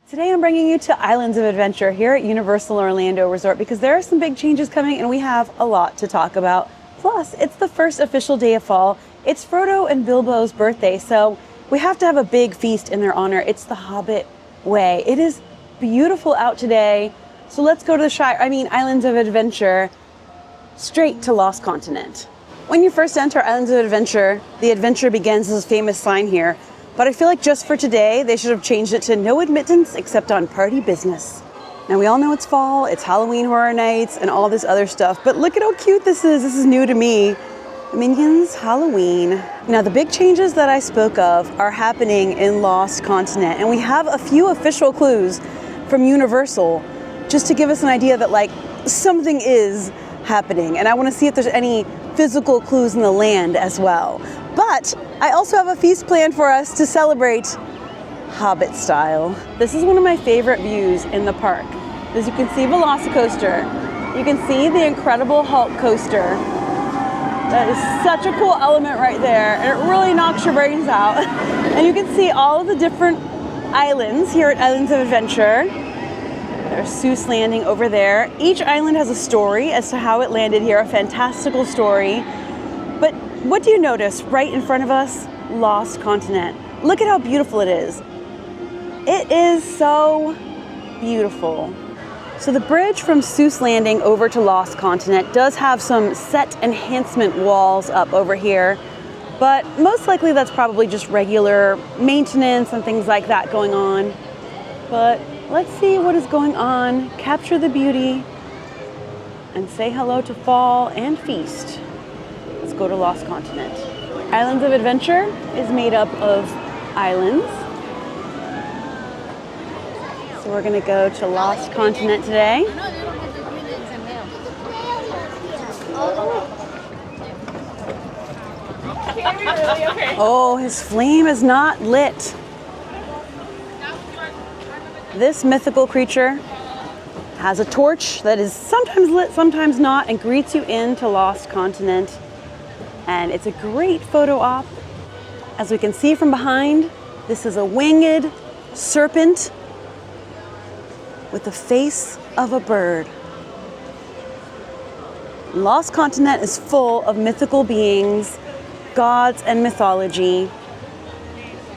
Today I'm bringing you to Islands of Adventure here at Universal Orlando Resort because there are some big changes coming and we have a lot to talk about. Plus, it's the first official day of fall. It's Frodo and Bilbo's birthday, so we have to have a big feast in their honor. It's the Hobbit way. It is beautiful out today, so let's go to the Islands of Adventure, straight to Lost Continent. When you first enter Islands of Adventure, the adventure begins, this famous sign here. But I feel like just for today, they should have changed it to no admittance except on party business. Now we all know it's fall, it's Halloween Horror Nights, and all this other stuff, but look at how cute this is. This is new to me. Minions Halloween. Now the big changes that I spoke of are happening in Lost Continent, and we have a few official clues from Universal just to give us an idea that like something is happening, and I want to see if there's any physical clues in the land as well. But I also have a feast planned for us to celebrate Hobbit style. This is one of my favorite views in the park. As you can see Velocicoaster, you can see the Incredible Hulk coaster. That is such a cool element right there, and it really knocks your brains out. And you can see all of the different islands here at Islands of Adventure. There's Seuss Landing over there. Each island has a story as to how it landed here, a fantastical story. But what do you notice right in front of us? Lost Continent. Look at how beautiful it is. It is so beautiful. So the bridge from Seuss Landing over to Lost Continent does have some set enhancement walls up over here, but most likely that's probably just regular maintenance and things like that going on. But let's see what is going on, capture the beauty, and say hello to fall and feast. Let's go to Lost Continent. Islands of Adventure is made up of islands. So we're gonna go to Lost Continent today. Oh, his flame is not lit. This mythical creature has a torch that is sometimes lit, sometimes not, and greets you into Lost Continent. And it's a great photo op. As we can see from behind, this is a winged serpent with the face of a bird. Lost Continent is full of mythical beings, gods, and mythology.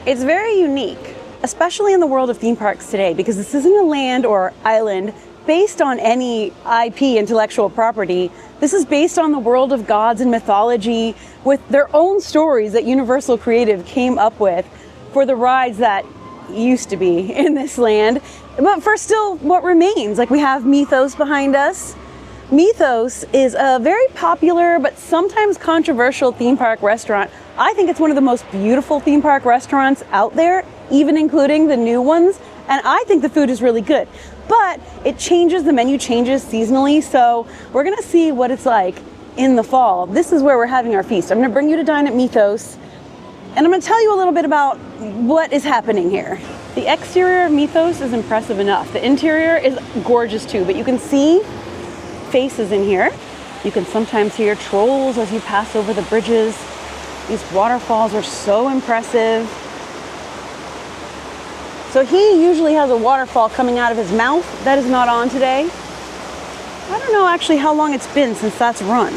It's very unique, especially in the world of theme parks today, because this isn't a land or island based on any IP, intellectual property. This is based on the world of gods and mythology with their own stories that Universal Creative came up with for the rides that used to be in this land, but for still what remains. Like we have Mythos behind us. Mythos is a very popular but sometimes controversial theme park restaurant. I think it's one of the most beautiful theme park restaurants out there, even including the new ones, and I think the food is really good. But it changes, the menu changes seasonally, so we're gonna see what it's like in the fall. This is where we're having our feast. I'm gonna bring you to dine at Mythos, and I'm gonna tell you a little bit about what is happening here. The exterior of Mythos is impressive enough. The interior is gorgeous too, but you can see faces in here. You can sometimes hear trolls as you pass over the bridges. These waterfalls are so impressive. So he usually has a waterfall coming out of his mouth. That is not on today. I don't know actually how long it's been since that's run.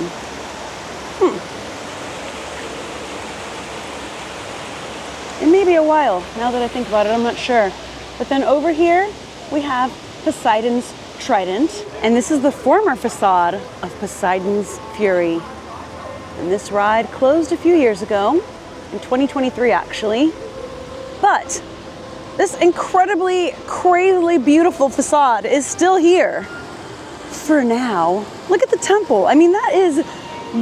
It may be a while, now that I think about it, I'm not sure. But then over here, we have Poseidon's Trident. And this is the former facade of Poseidon's Fury. And this ride closed a few years ago, in 2023 actually. But this incredibly, crazily beautiful facade is still here for now. Look at the temple. I mean, that is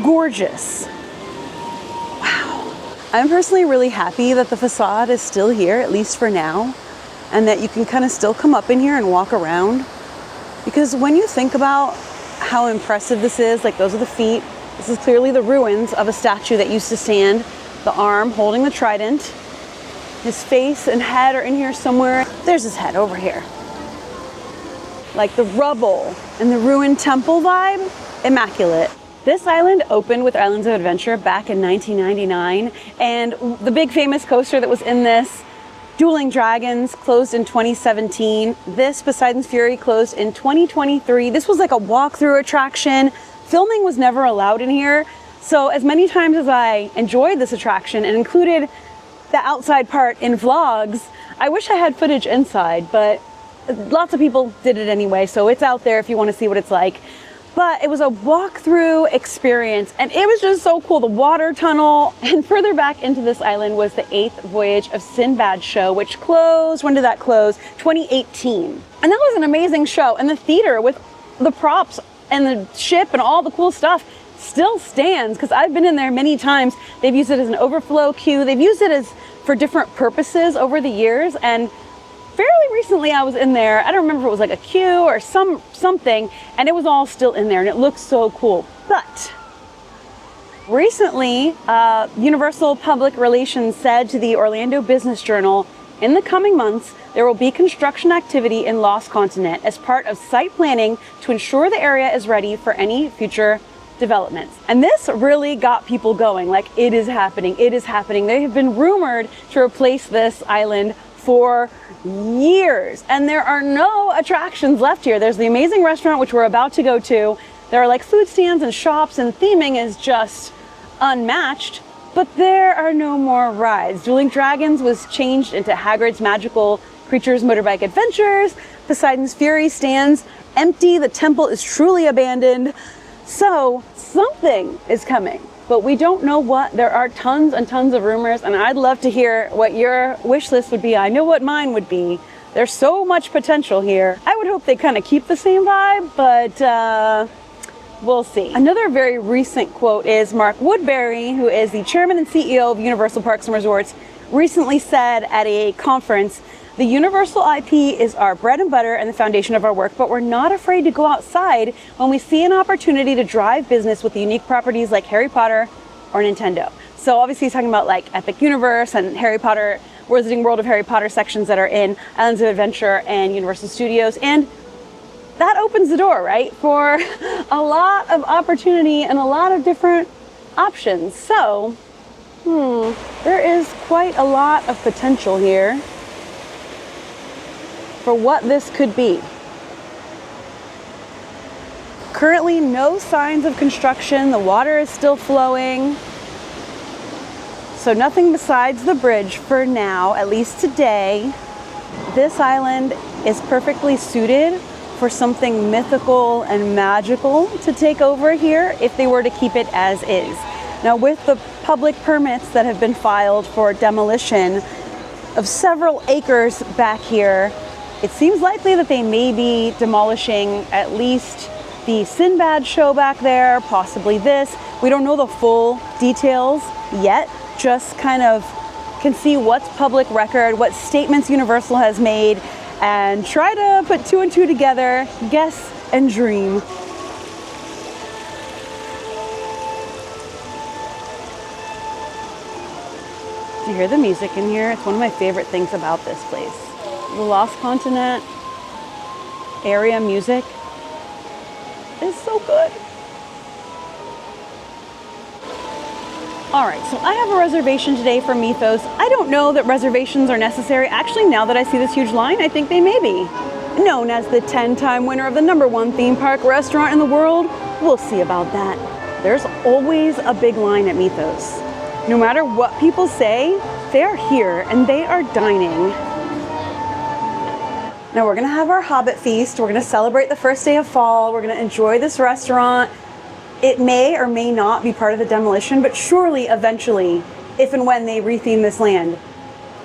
gorgeous. Wow. I'm personally really happy that the facade is still here, at least for now, and that you can kind of still come up in here and walk around. Because when you think about how impressive this is, like those are the feet, this is clearly the ruins of a statue that used to stand, the arm holding the trident. His face and head are in here somewhere. There's his head over here. Like the rubble and the ruined temple vibe, immaculate. This island opened with Islands of Adventure back in 1999, and the big famous coaster that was in this Dueling Dragons closed in 2017. This, Poseidon's Fury, closed in 2023. This was like a walkthrough attraction. Filming was never allowed in here. So as many times as I enjoyed this attraction and included the outside part in vlogs, I wish I had footage inside, but lots of people did it anyway, so it's out there if you want to see what it's like. But it was a walkthrough experience, and it was just so cool. The water tunnel, and further back into this island was the 8th Voyage of Sinbad show, which closed, when did that close? 2018. And that was an amazing show, and the theater with the props and the ship and all the cool stuff still stands, because I've been in there many times. They've used it as an overflow queue. They've used it as for different purposes over the years, and fairly recently I was in there. I don't remember if it was like a queue or something, and it was all still in there, and it looks so cool. But recently, Universal Public Relations said to the Orlando Business Journal, in the coming months, there will be construction activity in Lost Continent as part of site planning to ensure the area is ready for any future developments. And this really got people going, like, it is happening, it is happening. They have been rumored to replace this island for years, and there are no attractions left here. There's the amazing restaurant, which we're about to go to. There are like food stands and shops, and theming is just unmatched, but there are no more rides. Dueling Dragons was changed into Hagrid's Magical Creatures Motorbike Adventures. Poseidon's Fury stands empty. The temple is truly abandoned. So something is coming, but we don't know what. There are tons and tons of rumors, and I'd love to hear what your wish list would be. I know what mine would be. There's so much potential here. I would hope they kind of keep the same vibe, but we'll see. Another very recent quote is Mark Woodbury, who is the chairman and CEO of Universal Parks and Resorts, recently said at a conference, "The Universal IP is our bread and butter and the foundation of our work, but we're not afraid to go outside when we see an opportunity to drive business with unique properties like Harry Potter or Nintendo." So obviously he's talking about like Epic Universe and Harry Potter, Wizarding World of Harry Potter sections that are in Islands of Adventure and Universal Studios. And that opens the door, right, for a lot of opportunity and a lot of different options. So, there is quite a lot of potential here for what this could be. Currently, no signs of construction. The water is still flowing. So nothing besides the bridge for now, at least today. This island is perfectly suited for something mythical and magical to take over here if they were to keep it as is. Now, with the public permits that have been filed for demolition of several acres back here, it seems likely that they may be demolishing at least the Sinbad show back there, possibly this. We don't know the full details yet, just kind of can see what's public record, what statements Universal has made, and try to put two and two together, guess and dream. Do you hear the music in here? It's one of my favorite things about this place. The Lost Continent area music is so good. All right, so I have a reservation today for Mythos. I don't know that reservations are necessary. Actually, now that I see this huge line, I think they may be. Known as the 10-time winner of the #1 theme park restaurant in the world, we'll see about that. There's always a big line at Mythos. No matter what people say, they're here and they are dining. Now we're gonna have our Hobbit feast. We're gonna celebrate the first day of fall. We're gonna enjoy this restaurant. It may or may not be part of the demolition, but surely eventually, if and when they retheme this land,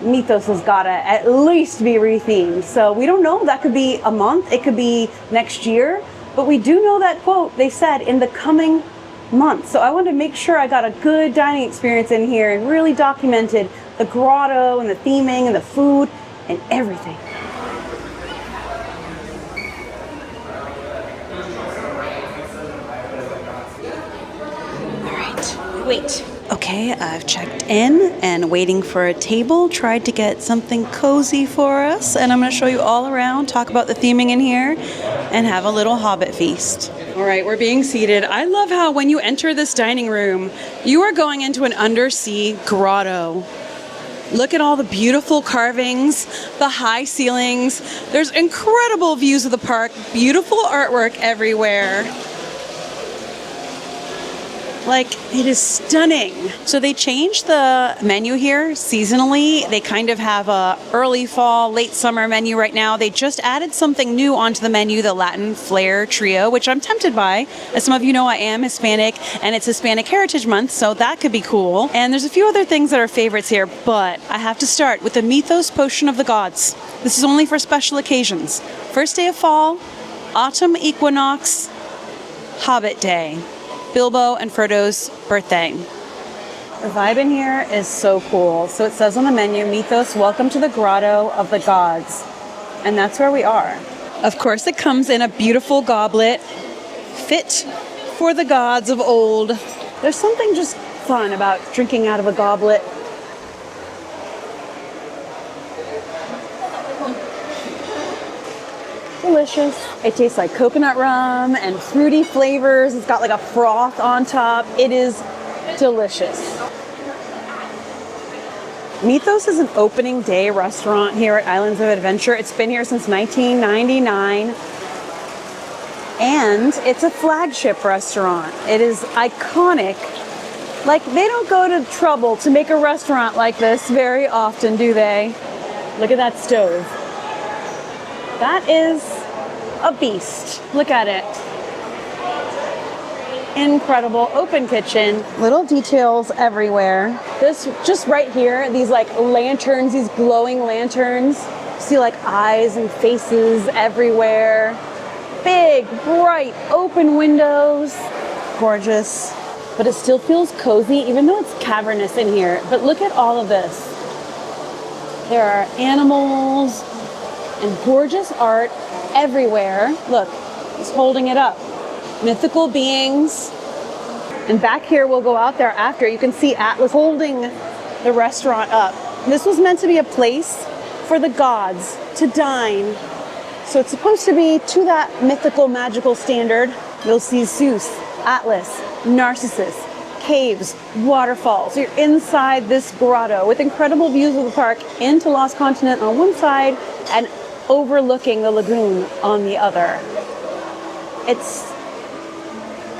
Mythos has gotta at least be rethemed. So we don't know, that could be a month, it could be next year, but we do know that quote, they said in the coming months. So I wanted to make sure I got a good dining experience in here and really documented the grotto and the theming and the food and everything. Wait. Okay, I've checked in and waiting for a table, tried to get something cozy for us, and I'm going to show you all around, talk about the theming in here, and have a little Hobbit feast. All right, we're being seated. I love how when you enter this dining room, you are going into an undersea grotto. Look at all the beautiful carvings, the high ceilings. There's incredible views of the park, beautiful artwork everywhere. Like, it is stunning. So they changed the menu here seasonally. They kind of have a early fall, late summer menu right now. They just added something new onto the menu, the Latin Flair Trio, which I'm tempted by. As some of you know, I am Hispanic, and it's Hispanic Heritage Month, so that could be cool. And there's a few other things that are favorites here, but I have to start with the Mythos Potion of the Gods. This is only for special occasions. First day of fall, autumn equinox, Hobbit Day. Bilbo and Frodo's birthday. The vibe in here is so cool. So it says on the menu, Mythos, welcome to the Grotto of the Gods. And that's where we are. Of course, it comes in a beautiful goblet, fit for the gods of old. There's something just fun about drinking out of a goblet. Delicious. It tastes like coconut rum and fruity flavors. It's got like a froth on top. It is delicious. Mythos is an opening day restaurant here at Islands of Adventure. It's been here since 1999. And it's a flagship restaurant. It is iconic. Like, they don't go to trouble to make a restaurant like this very often, do they? Look at that stove. That is a beast. Look at it. Incredible. Open kitchen. Little details everywhere. This, just right here, these like lanterns, these glowing lanterns. See like eyes and faces everywhere. Big, bright, open windows. Gorgeous. But it still feels cozy, even though it's cavernous in here. But look at all of this. There are animals and gorgeous art everywhere. Look, he's holding it up. Mythical beings. And back here, we'll go out there after. You can see Atlas holding the restaurant up. This was meant to be a place for the gods to dine. So it's supposed to be to that mythical, magical standard. You'll see Zeus, Atlas, Narcissus, caves, waterfalls. So you're inside this grotto with incredible views of the park into Lost Continent on one side and overlooking the lagoon on the other. It's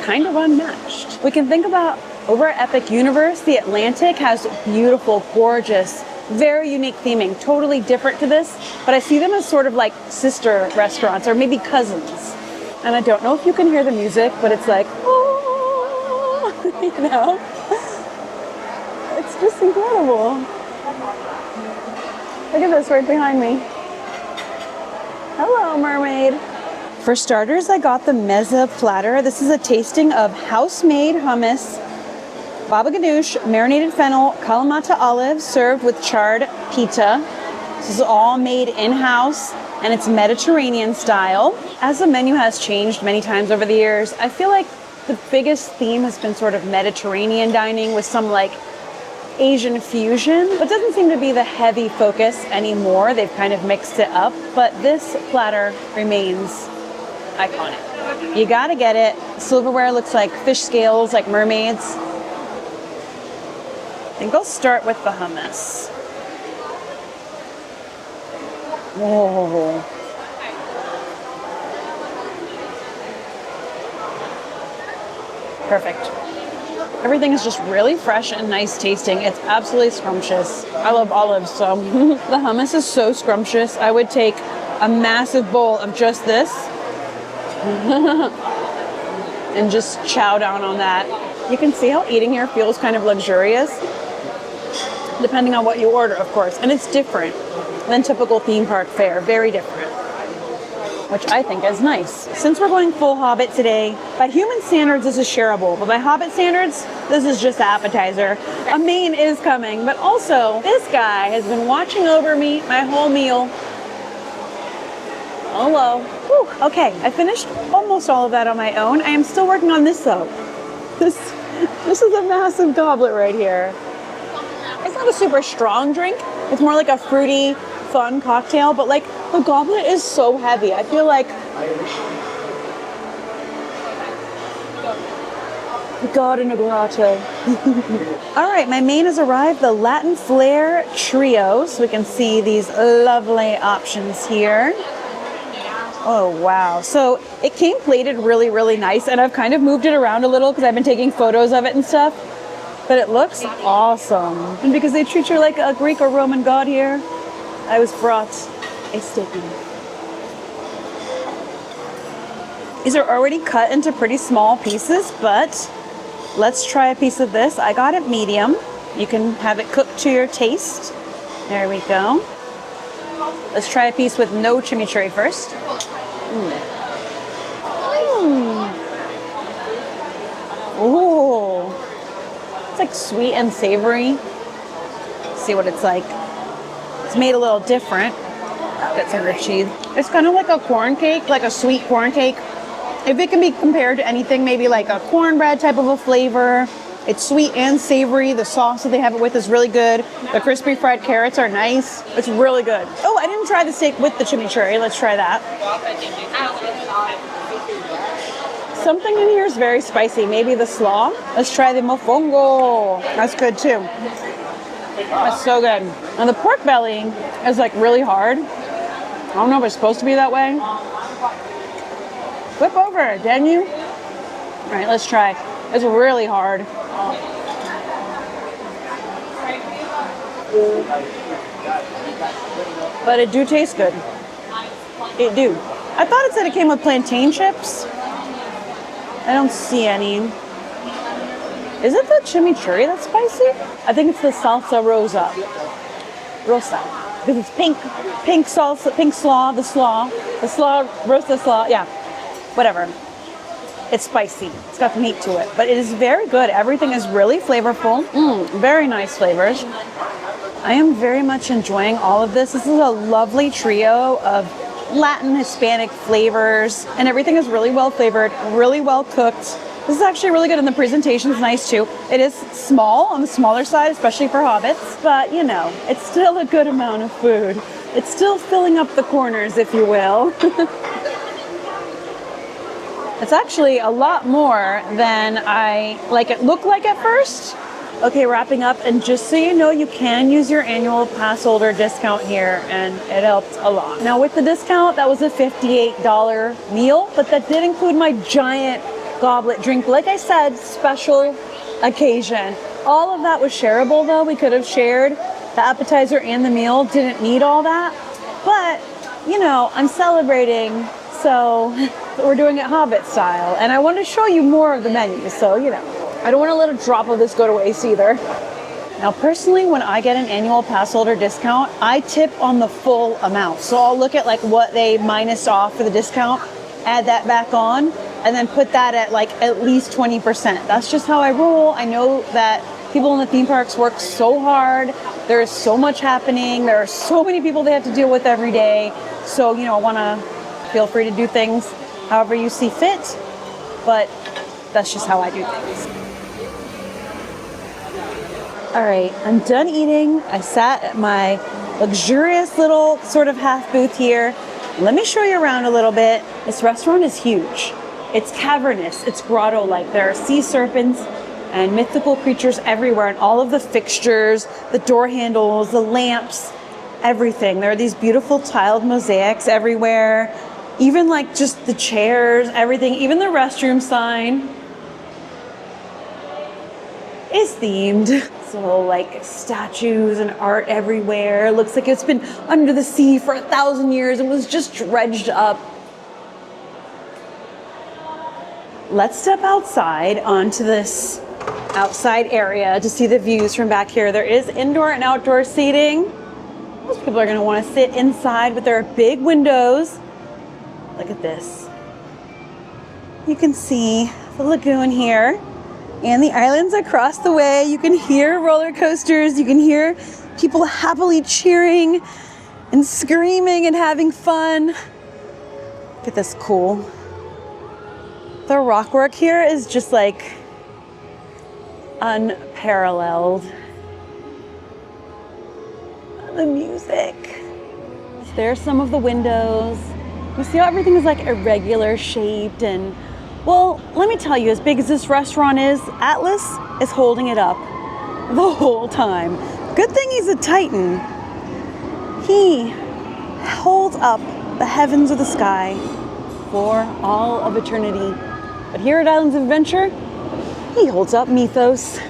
kind of unmatched. We can think about over at Epic Universe, the Atlantic has beautiful, gorgeous, very unique theming, totally different to this, but I see them as sort of like sister restaurants or maybe cousins. And I don't know if you can hear the music, but it's like, oh, you know? It's just incredible. Look at this right behind me. Hello, mermaid. For starters, I got the mezza platter. This is a tasting of house-made hummus, baba ganoush, marinated fennel, Kalamata olives served with charred pita. This is all made in-house and it's Mediterranean style. As the menu has changed many times over the years, I feel like the biggest theme has been sort of Mediterranean dining with some like Asian fusion, but doesn't seem to be the heavy focus anymore. They've kind of mixed it up, but this platter remains iconic. You gotta get it. Silverware looks like fish scales, like mermaids. I think I'll start with the hummus. Whoa. Perfect. Everything is just really fresh and nice tasting. It's absolutely scrumptious. I love olives, so the hummus is so scrumptious. I would take a massive bowl of just this and just chow down on that. You can see how eating here feels kind of luxurious, depending on what you order, of course. And it's different than typical theme park fare, very different, which I think is nice. Since we're going full Hobbit today, by human standards, this is shareable, but by Hobbit standards, this is just the appetizer. A main is coming, but also this guy has been watching over me my whole meal. Hello. Whew. Okay, I finished almost all of that on my own. I am still working on this though. This is a massive goblet right here. It's not a super strong drink. It's more like a fruity, fun cocktail, but like the goblet is so heavy. I feel like God in a grotto. All right, my main has arrived, the Latin Flair Trio. So we can see these lovely options here. Oh, wow. So it came plated really, really nice, and I've kind of moved it around a little because I've been taking photos of it and stuff. But it looks awesome. And because they treat you like a Greek or Roman god here, I was brought a steak knife. These are already cut into pretty small pieces, but let's try a piece of this. I got it medium. You can have it cooked to your taste. There we go. Let's try a piece with no chimichurri first. Ooh. It's like sweet and savory. Let's see what it's like. It's made a little different. Got some rich cheese. It's kind of like a corn cake, like a sweet corn cake. If it can be compared to anything, maybe like a cornbread type of a flavor. It's sweet and savory. The sauce that they have it with is really good. The crispy fried carrots are nice. It's really good. Oh, I didn't try the steak with the chimichurri. Let's try that. Something in here is very spicy. Maybe the slaw. Let's try the mofongo. That's good too. That's so good. And the pork belly is like really hard. I don't know if it's supposed to be that way. Flip over, dang you. All right, let's try. It's really hard. But it do taste good. It do. I thought it said it came with plantain chips. I don't see any. Is it the chimichurri that's spicy? I think it's the salsa rosa. Because it's pink salsa, pink slaw, the slaw, rosa slaw, yeah. Whatever. It's spicy. It's got meat to it, but it is very good. Everything is really flavorful. Very nice flavors. I am very much enjoying all of this. This is a lovely trio of Latin, Hispanic flavors, and everything is really well flavored, really well cooked. This is actually really good, and the presentation is nice too. It is small, on the smaller side, especially for hobbits, but you know, it's still a good amount of food. It's still filling up the corners, if you will. It's actually a lot more than it looked like at first. Okay, wrapping up, and just so you know, you can use your annual pass holder discount here, and it helped a lot. Now with the discount, that was a $58 meal, but that did include my giant goblet drink. Like I said, special occasion. All of that was shareable though. We could have shared the appetizer and the meal. Didn't need all that. But, you know, I'm celebrating, so we're doing it Hobbit style. And I want to show you more of the menu, so, you know. I don't want to let a drop of this go to waste either. Now, personally, when I get an annual pass holder discount, I tip on the full amount. So I'll look at like what they minus off for the discount, add that back on, and then put that at like at least 20%. That's just how I roll. I know that people in the theme parks work so hard. There is so much happening. There are so many people they have to deal with every day. So, you know, I want to feel free to do things however you see fit, but that's just how I do things. All right, I'm done eating. I sat at my luxurious little sort of half booth here. Let me show you around a little bit. This restaurant is huge. It's cavernous, it's grotto-like. There are sea serpents and mythical creatures everywhere, and all of the fixtures, the door handles, the lamps, everything. There are these beautiful tiled mosaics everywhere, even like just the chairs, everything, even the restroom sign is themed. So like statues and art everywhere. Looks like it's been under the sea for 1,000 years and was just dredged up. Let's step outside onto this outside area to see the views from back here. There is indoor and outdoor seating. Most people are going to want to sit inside, but there are big windows. Look at this. You can see the lagoon here and the islands across the way. You can hear roller coasters. You can hear people happily cheering and screaming and having fun. Look at this cool. The rock work here is just like unparalleled. The music. There's some of the windows. You see how everything is like irregular shaped and Well, let me tell you, as big as this restaurant is, Atlas is holding it up the whole time. Good thing he's a Titan. He holds up the heavens of the sky for all of eternity. But here at Islands of Adventure, he holds up Mythos.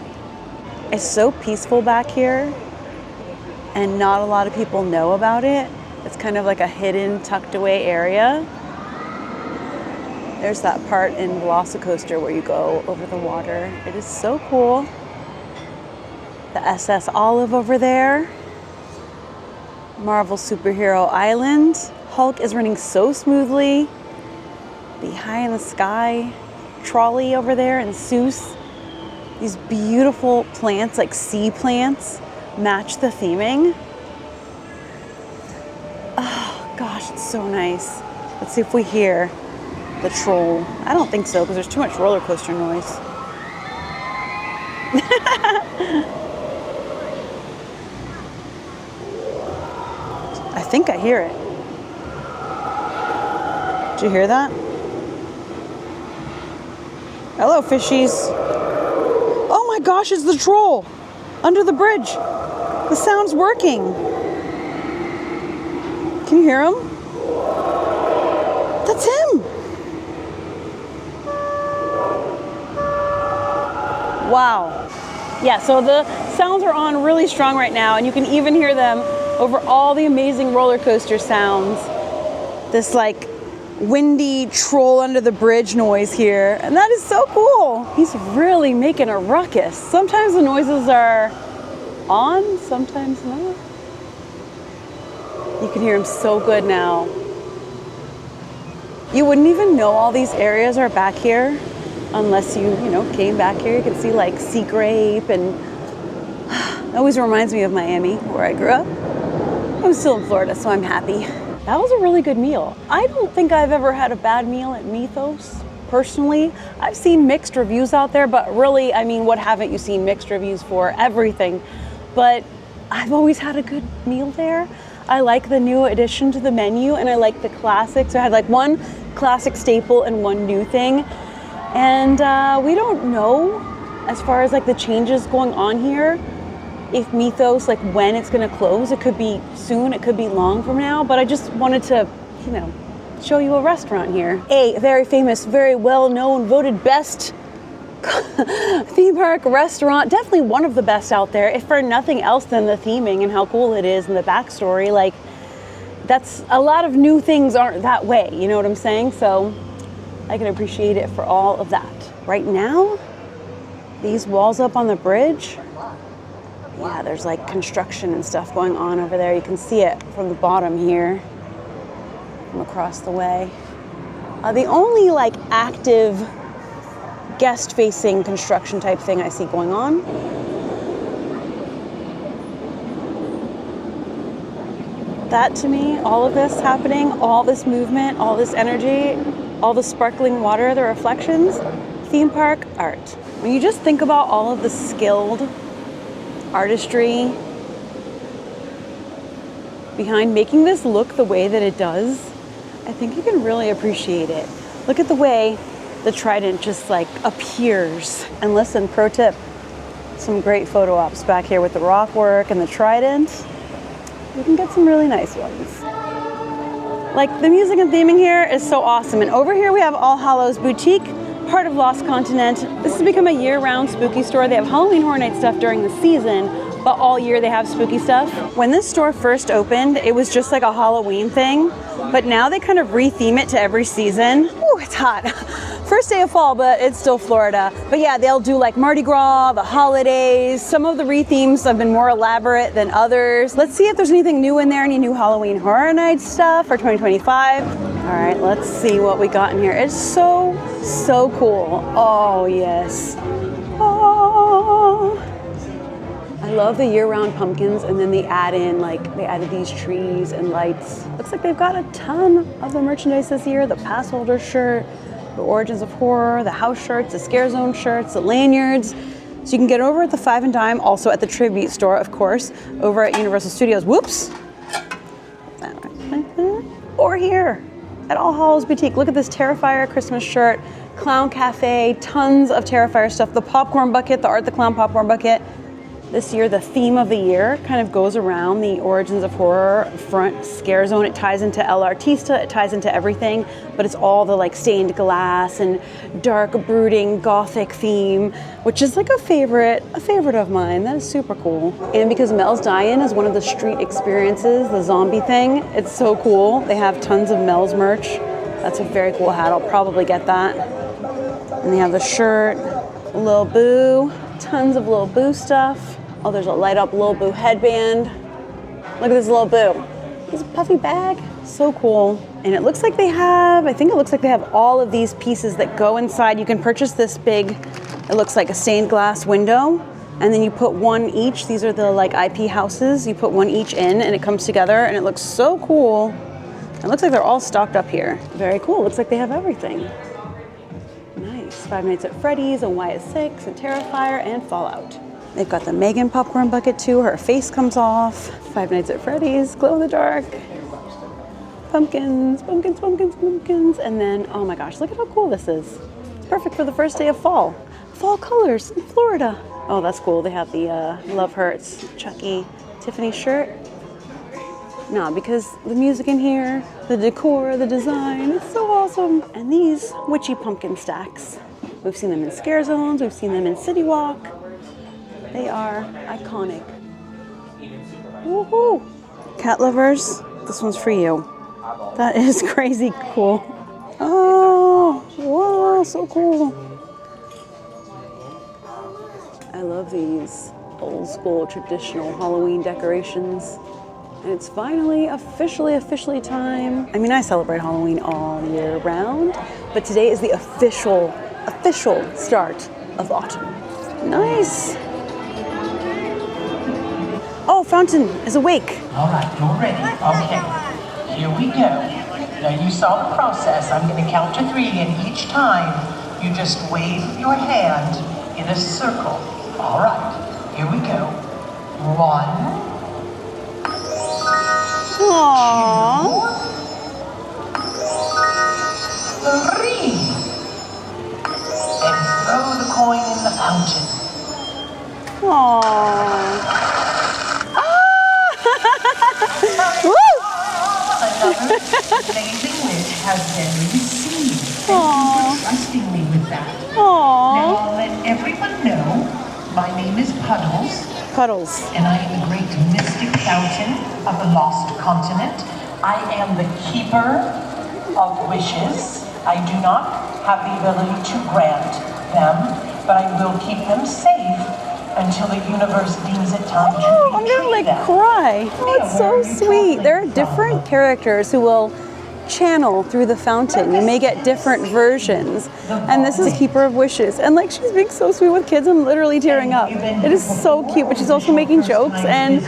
It's so peaceful back here, and not a lot of people know about it. It's kind of like a hidden, tucked away area. There's that part in Velocicoaster where you go over the water. It is so cool. The SS Olive over there. Marvel Superhero Island. Hulk is running so smoothly. The High in the Sky trolley over there, and Seuss. These beautiful plants, like sea plants, match the theming. Oh gosh, it's so nice. Let's see if we hear the troll. I don't think so, because there's too much roller coaster noise. I think I hear it. Did you hear that? Hello, fishies. Oh my gosh, it's the troll under the bridge. The sound's working. Can you hear him? That's him. Wow. Yeah, so the sounds are on really strong right now, and you can even hear them over all the amazing roller coaster sounds. This like windy troll under the bridge noise here, and that is so cool. He's really making a ruckus. Sometimes the noises are on, sometimes not. You can hear him so good now. You wouldn't even know all these areas are back here unless you came back here. You can see like sea grape, and it always reminds me of Miami, where I grew up. I'm still in Florida, so I'm happy. That was a really good meal. I don't think I've ever had a bad meal at Mythos, personally. I've seen mixed reviews out there, but really, I mean, what haven't you seen mixed reviews for? Everything. But I've always had a good meal there. I like the new addition to the menu, and I like the classics. So I had like one classic staple and one new thing. And we don't know, as far as like the changes going on here, if Mythos, like when it's gonna close. It could be soon, it could be long from now, but I just wanted to, show you a restaurant here. A very famous, very well-known, voted best theme park restaurant. Definitely one of the best out there, if for nothing else than the theming and how cool it is and the backstory. Like, that's a lot of new things aren't that way, you know what I'm saying? So I can appreciate it for all of that. Right now, these walls up on the bridge, yeah, there's like construction and stuff going on over there. You can see it from the bottom here, from across the way. The only like active guest-facing construction type thing I see going on that, to me, all of this happening, all this movement, all this energy, all the sparkling water, the reflections, theme park art. When you just think about all of the skilled artistry behind making this look the way that it does, I think you can really appreciate it. Look at the way the trident just like appears. And listen, pro tip, some great photo ops back here with the rock work and the trident. You can get some really nice ones. Like, the music and theming here is so awesome. And over here we have All Hallows Boutique, part of Lost Continent. This has become a year-round spooky store. They have Halloween Horror Night stuff during the season, but all year they have spooky stuff. When this store first opened, it was just like a Halloween thing, but now they kind of re-theme it to every season. Ooh, it's hot. First day of fall, but it's still Florida. But yeah, they'll do like Mardi Gras, the holidays. Some of the re-themes have been more elaborate than others. Let's see if there's anything new in there, any new Halloween Horror Night stuff for 2025. All right, let's see what we got in here. It's so cool. Oh, yes. Oh. I love the year-round pumpkins, and then they added these trees and lights. Looks like they've got a ton of the merchandise this year. The pass holder shirt, the Origins of Horror, the house shirts, the Scare Zone shirts, the lanyards. So you can get over at the 5 and Dime, also at the Tribute store, of course, over at Universal Studios. Whoops. Or here at All Hallows Boutique. Look at this Terrifier Christmas shirt. Clown Cafe, tons of Terrifier stuff. The popcorn bucket, the Art the Clown popcorn bucket. This year, the theme of the year kind of goes around the origins of horror, front scare zone. It ties into El Artista, it ties into everything, but it's all the like stained glass and dark, brooding, gothic theme, which is like a favorite of mine. That is super cool. And because Mel's Die-In is one of the street experiences, the zombie thing, it's so cool. They have tons of Mel's merch. That's a very cool hat. I'll probably get that. And they have the shirt, Lil Boo, tons of Lil Boo stuff. Oh, there's a light up Lil Boo headband. Look at this Lil Boo. His puffy bag. So cool. And it looks like they have, I think it looks like they have all of these pieces that go inside. You can purchase this big, it looks like a stained glass window. And then you put one each. These are the like IP houses. You put one each in and it comes together and it looks so cool. It looks like they're all stocked up here. Very cool. Looks like they have everything. Nice. Five Nights at Freddy's, a YS6, a Terrifier, and Fallout. They've got the Megan popcorn bucket too. Her face comes off. Five Nights at Freddy's, glow in the dark. Pumpkins, pumpkins, pumpkins, pumpkins. And then, oh my gosh, look at how cool this is. It's perfect for the first day of fall. Fall colors in Florida. Oh, that's cool. They have the Love Hurts Chucky Tiffany shirt. No, because the music in here, the decor, the design, it's so awesome. And these witchy pumpkin stacks. We've seen them in scare zones. We've seen them in City Walk. They are iconic. Woohoo! Cat lovers, this one's for you. That is crazy cool. Oh, wow, so cool. I love these old school traditional Halloween decorations. And it's finally officially time. I mean, I celebrate Halloween all year round, but today is the official start of autumn. Nice. Oh, Fountain is awake. All right, you're ready. Okay, here we go. Now you saw the process. I'm going to count to 3, and each time you just wave your hand in a circle. All right, here we go. 1, Aww. 3, and throw the coin in the fountain. Aww. Woo! Another amazing wish has been received. Thank you for trusting me with that. Aww. Now I'll let everyone know my name is Puddles. Puddles. And I am the great mystic fountain of the lost continent. I am the keeper of wishes. I do not have the ability to grant them, but I will keep them safe until the universe deems it time to Oh, I'm gonna like them. cry. Oh, it's so sweet. There are different characters who will channel through the fountain. You may get different versions. And this is Keeper of Wishes. And like she's being so sweet with kids, I'm literally tearing up. It is so cute, but she's also making jokes and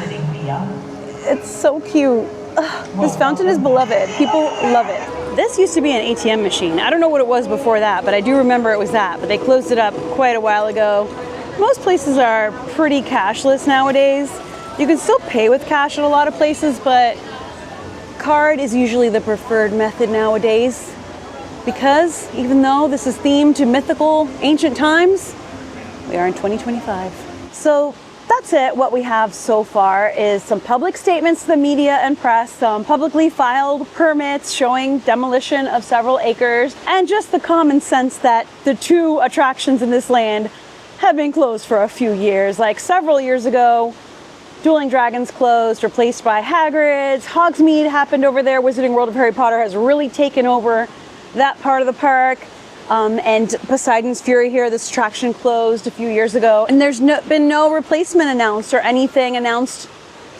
it's so cute. Ugh, this fountain is beloved. People love it. This used to be an ATM machine. I don't know what it was before that, but I do remember it was that. But they closed it up quite a while ago. Most places are pretty cashless nowadays. You can still pay with cash at a lot of places, but card is usually the preferred method nowadays because even though this is themed to mythical ancient times, we are in 2025. So that's it. What we have so far is some public statements to the media and press, some publicly filed permits showing demolition of several acres, and just the common sense that the 2 attractions in this land have been closed for a few years. Like several years ago, Dueling Dragons closed, replaced by Hagrid's. Hogsmeade happened over there. Wizarding World of Harry Potter has really taken over that part of the park. And Poseidon's Fury here, this attraction closed a few years ago. And there's been no replacement announced or anything announced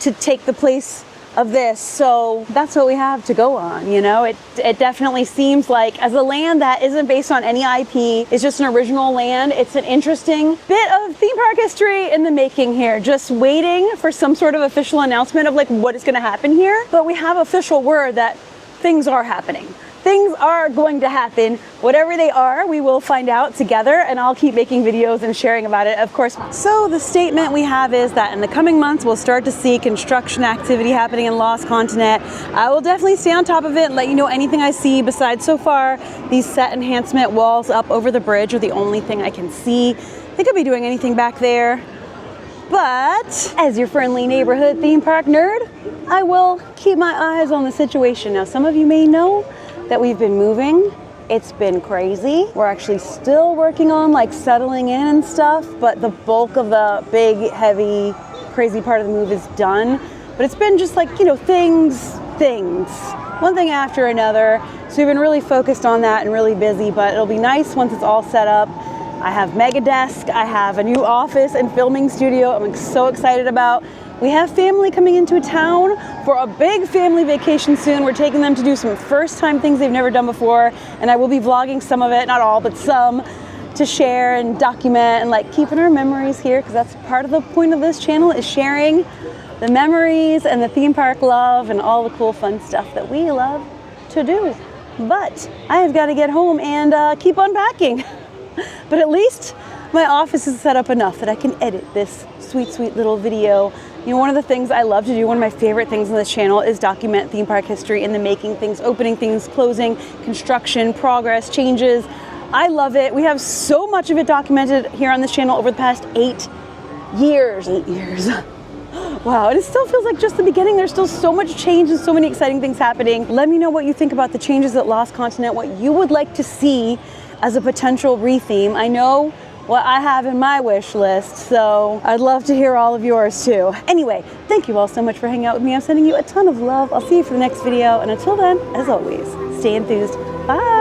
to take the place of this. So that's what we have to go on, you know? It definitely seems like, as a land that isn't based on any IP, it's just an original land, it's an interesting bit of theme park history in the making here. Just waiting for some sort of official announcement of like what is gonna happen here. But we have official word that things are happening. things are going to happen. Whatever they are, we will find out together, and I'll keep making videos and sharing about it, of course. So the statement we have is that in the coming months, we'll start to see construction activity happening in Lost Continent. I will definitely stay on top of it and let you know anything I see. Besides, so far, these set enhancement walls up over the bridge are the only thing I can see. They could be doing anything back there. But as your friendly neighborhood theme park nerd, I will keep my eyes on the situation. Now, some of you may know that we've been moving. It's been crazy. We're actually still working on like settling in and stuff, but the bulk of the big, heavy, crazy part of the move is done. But it's been just like, you know, things, one thing after another. So we've been really focused on that and really busy, but it'll be nice once it's all set up. I have Mega Desk, I have a new office and filming studio I'm so excited about. We have family coming into town for a big family vacation soon. We're taking them to do some first time things they've never done before, and I will be vlogging some of it, not all, but some, to share and document and like keeping our memories here, because that's part of the point of this channel, is sharing the memories and the theme park love and all the cool fun stuff that we love to do. But I have got to get home and keep unpacking. But at least my office is set up enough that I can edit this sweet, sweet little video. You know, one of the things I love to do, one of my favorite things on this channel, is document theme park history in the making, things, opening things, closing, construction, progress, changes. I love it. We have so much of it documented here on this channel over the past 8 years. 8 years. Wow, and it still feels like just the beginning. There's still so much change and so many exciting things happening. Let me know what you think about the changes at Lost Continent, what you would like to see as a potential retheme. I know what I have in my wish list, so I'd love to hear all of yours too. Anyway, thank you all so much for hanging out with me. I'm sending you a ton of love. I'll see you for the next video, and until then, as always, stay enthused. Bye!